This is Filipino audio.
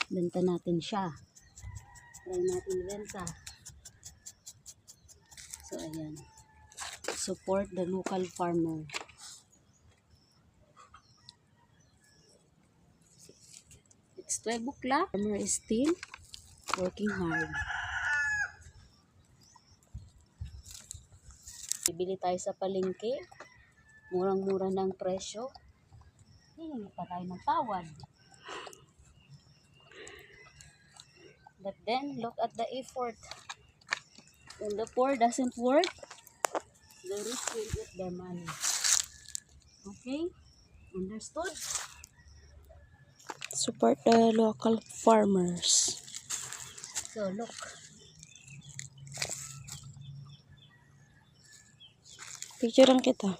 benta natin siya. Try natin benta. So ayan, support the local farmer. It's 12 o'clock. Farmer is still working hard. Bibili tayo sa palengke. Murang-mura ng presyo. Hindi pa tayo ng tawad. But then, look at the effort. When the poor doesn't work, the rich will get their money. Okay? Understood? Support the local farmers. So, look. Picturean kita.